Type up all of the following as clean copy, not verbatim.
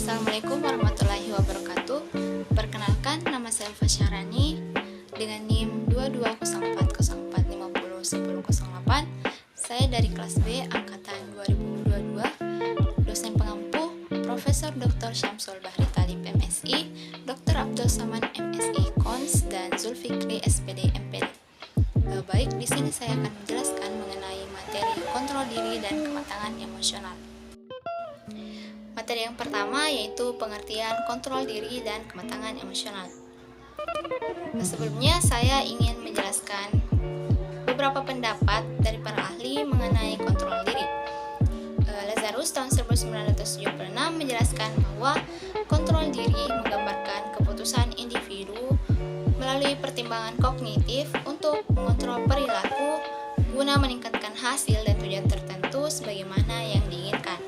Assalamualaikum warahmatullahi wabarakatuh. Perkenalkan, nama saya Elva Syahrani dengan NIM 220404501008. Saya dari kelas B angkatan 2022. Dosen pengampu Profesor Dr. Syamsul Bahri Talib MSI, Dr. Abdul Saman MSI Kons, dan Zulfikri SPD MPD. Baik, di sini saya akan menjelaskan mengenai materi kontrol diri dan kematangan emosional. Materi yang pertama yaitu pengertian kontrol diri dan kematangan emosional. Sebelumnya saya ingin menjelaskan beberapa pendapat dari para ahli mengenai kontrol diri. Lazarus tahun 1976 menjelaskan bahwa kontrol diri menggambarkan keputusan individu melalui pertimbangan kognitif untuk mengontrol perilaku guna meningkatkan hasil dan tujuan tertentu sebagaimana yang diinginkan.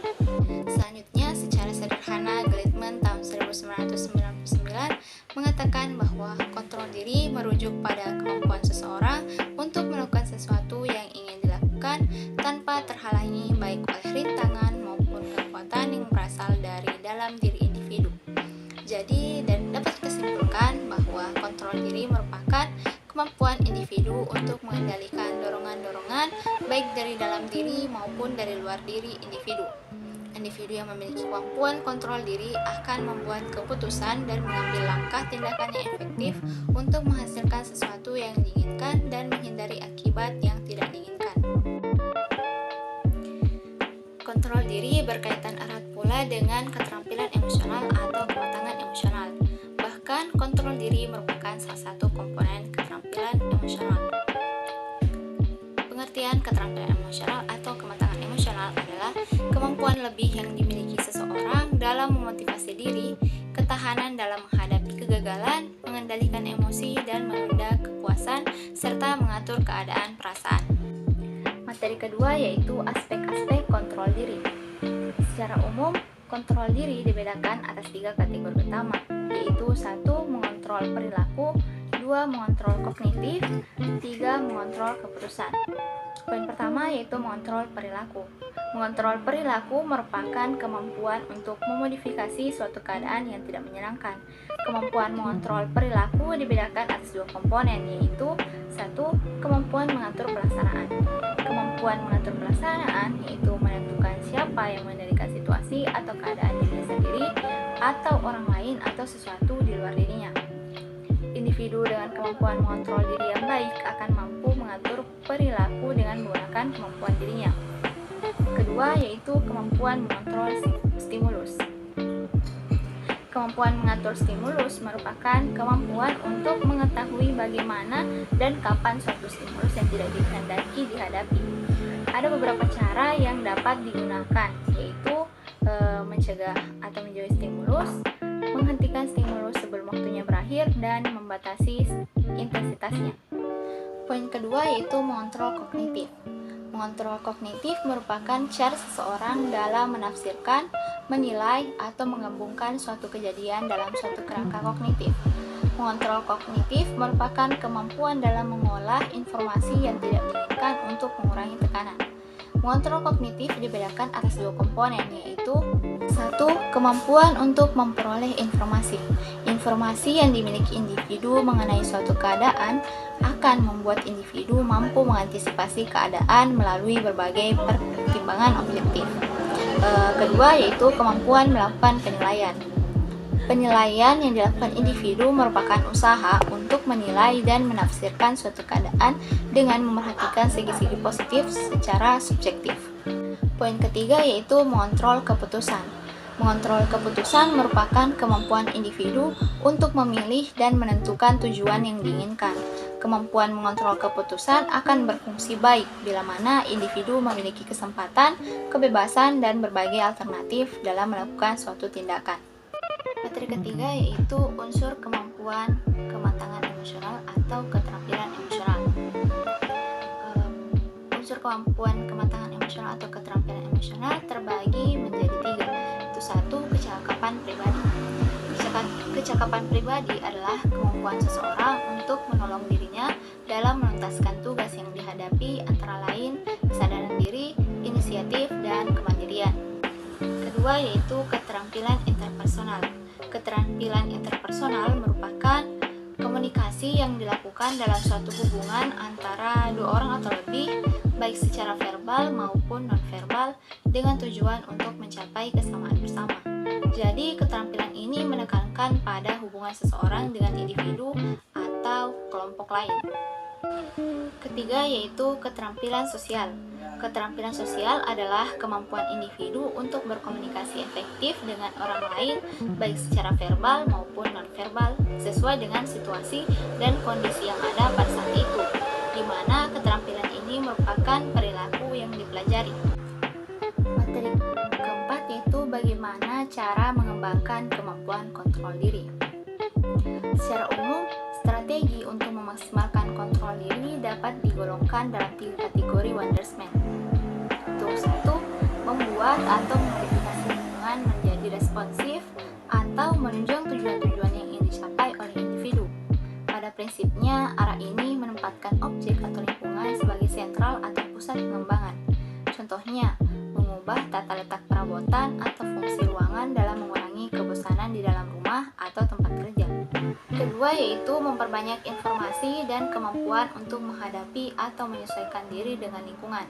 Selanjutnya, secara sederhana, Gleitman tahun 1999 mengatakan bahwa kontrol diri merujuk pada kemampuan seseorang untuk melakukan sesuatu yang ingin dilakukan tanpa terhalangi baik oleh rintangan maupun kekuatan yang berasal dari dalam diri individu. Jadi, dapat disimpulkan bahwa kontrol diri merupakan kemampuan individu untuk mengendalikan dorongan-dorongan baik dari dalam diri maupun dari luar diri individu. Individu yang memiliki kemampuan kontrol diri akan membuat keputusan dan mengambil langkah tindakan yang efektif untuk menghasilkan sesuatu yang diinginkan dan menghindari akibat yang tidak diinginkan. Kontrol diri berkaitan erat pula dengan keterampilan emosional atau kematangan emosional. Bahkan, kontrol diri merupakan salah satu komponen keterampilan emosional. Pengertian keterampilan emosional atau kematangan emosional adalah kemampuan lebih yang dimiliki seseorang dalam memotivasi diri, ketahanan dalam menghadapi kegagalan, mengendalikan emosi dan menunda kepuasan, serta mengatur keadaan perasaan. Materi kedua yaitu aspek-aspek kontrol diri. Secara umum, kontrol diri dibedakan atas 3 kategori utama, yaitu 1. Mengontrol perilaku, 2. Mengontrol kognitif, 3. Mengontrol keputusan. Poin pertama yaitu mengontrol perilaku. Mengontrol perilaku merupakan kemampuan untuk memodifikasi suatu keadaan yang tidak menyenangkan. Kemampuan mengontrol perilaku dibedakan atas 2 komponen, yaitu 1. Kemampuan mengatur pelaksanaan. Kemampuan mengatur pelaksanaan yaitu menentukan siapa yang mengendalikan situasi atau keadaan dirinya sendiri atau orang lain atau sesuatu di luar dirinya. Individu dengan kemampuan mengontrol diri yang baik akan mampu mengatur perilaku dengan menggunakan kemampuan dirinya. Kedua yaitu kemampuan mengontrol stimulus. Kemampuan mengatur stimulus merupakan kemampuan untuk mengetahui bagaimana dan kapan suatu stimulus yang tidak dikehendaki dihadapi. Ada beberapa cara yang dapat digunakan, yaitu mencegah atau menjauhi stimulus, menghentikan stimulus sebelum waktunya berakhir, dan membatasi intensitasnya. Poin kedua yaitu mengontrol kognitif. Mengontrol kognitif merupakan cara seseorang dalam menafsirkan, menilai, atau menggabungkan suatu kejadian dalam suatu kerangka kognitif. Mengontrol kognitif merupakan kemampuan dalam mengolah informasi yang tidak diinginkan untuk mengurangi tekanan. Mengontrol kognitif dibedakan atas 2 komponen, yaitu 1. Kemampuan untuk memperoleh informasi. Informasi yang dimiliki individu mengenai suatu keadaan akan membuat individu mampu mengantisipasi keadaan melalui berbagai pertimbangan objektif. Kedua yaitu kemampuan melakukan penilaian. Penilaian yang dilakukan individu merupakan usaha untuk menilai dan menafsirkan suatu keadaan dengan memerhatikan segi-segi positif secara subjektif. Poin ketiga yaitu mengontrol keputusan. Mengontrol keputusan merupakan kemampuan individu untuk memilih dan menentukan tujuan yang diinginkan. Kemampuan mengontrol keputusan akan berfungsi baik bila mana individu memiliki kesempatan, kebebasan, dan berbagai alternatif dalam melakukan suatu tindakan. Materi ketiga yaitu unsur kemampuan kematangan emosional atau keterampilan emosional. Unsur kemampuan kematangan emosional atau keterampilan emosional terbagi menjadi 3, yaitu 1. Kecakapan pribadi. Kecakapan pribadi adalah kemampuan seseorang untuk menolong dirinya dalam menuntaskan tugas yang dihadapi, antara lain kesadaran diri, inisiatif, dan kemandirian. Kedua yaitu keterampilan interpretasi. interpersonal. Keterampilan interpersonal merupakan komunikasi yang dilakukan dalam suatu hubungan antara dua orang atau lebih, baik secara verbal maupun nonverbal, dengan tujuan untuk mencapai kesamaan bersama. Jadi, keterampilan ini menekankan pada hubungan seseorang dengan individu atau kelompok lain. Ketiga yaitu keterampilan sosial. Keterampilan sosial adalah kemampuan individu untuk berkomunikasi efektif dengan orang lain, baik secara verbal maupun nonverbal, sesuai dengan situasi dan kondisi yang ada pada saat itu, di mana keterampilan ini merupakan perilaku yang dipelajari. Materi keempat yaitu bagaimana cara mengembangkan kemampuan kontrol diri. Secara umum, strategi untuk memaksimalkan kontrol diri dapat digolongkan dalam 3 kategori Wondersman. Untuk 1, membuat atau memodifikasi lingkungan menjadi responsif atau menunjang tujuan-tujuan yang ingin dicapai oleh individu. Pada prinsipnya, arah ini menempatkan objek atau lingkungan sebagai sentral atau pusat pengembangan. Contohnya, mengubah tata letak perabotan atau fungsi ruangan dalam mengurangi kebosanan di dalam rumah atau tempat kerja. Kedua yaitu memperbanyak informasi dan kemampuan untuk menghadapi atau menyesuaikan diri dengan lingkungan.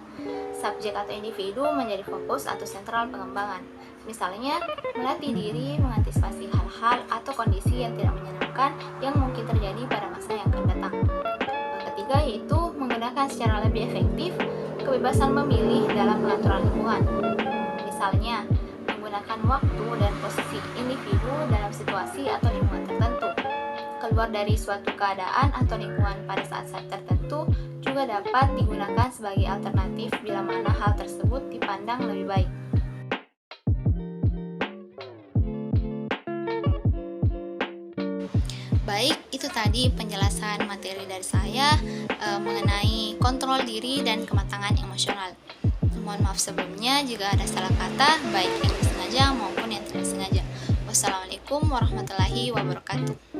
Subjek atau individu menjadi fokus atau sentral pengembangan. Misalnya, melatih diri mengantisipasi hal-hal atau kondisi yang tidak menyenangkan yang mungkin terjadi pada masa yang akan datang. Yang ketiga yaitu menggunakan secara lebih efektif kebebasan memilih dalam pengaturan lingkungan. Misalnya, menggunakan waktu dan posisi individu dalam situasi atau lingkungan tertentu. Keluar dari suatu keadaan atau lingkungan pada saat-saat tertentu juga dapat digunakan sebagai alternatif bila mana hal tersebut dipandang lebih baik. Baik, itu tadi penjelasan materi dari saya mengenai kontrol diri dan kematangan emosional. Mohon maaf sebelumnya jika ada salah kata, baik yang disengaja maupun yang tidak sengaja. Wassalamualaikum warahmatullahi wabarakatuh.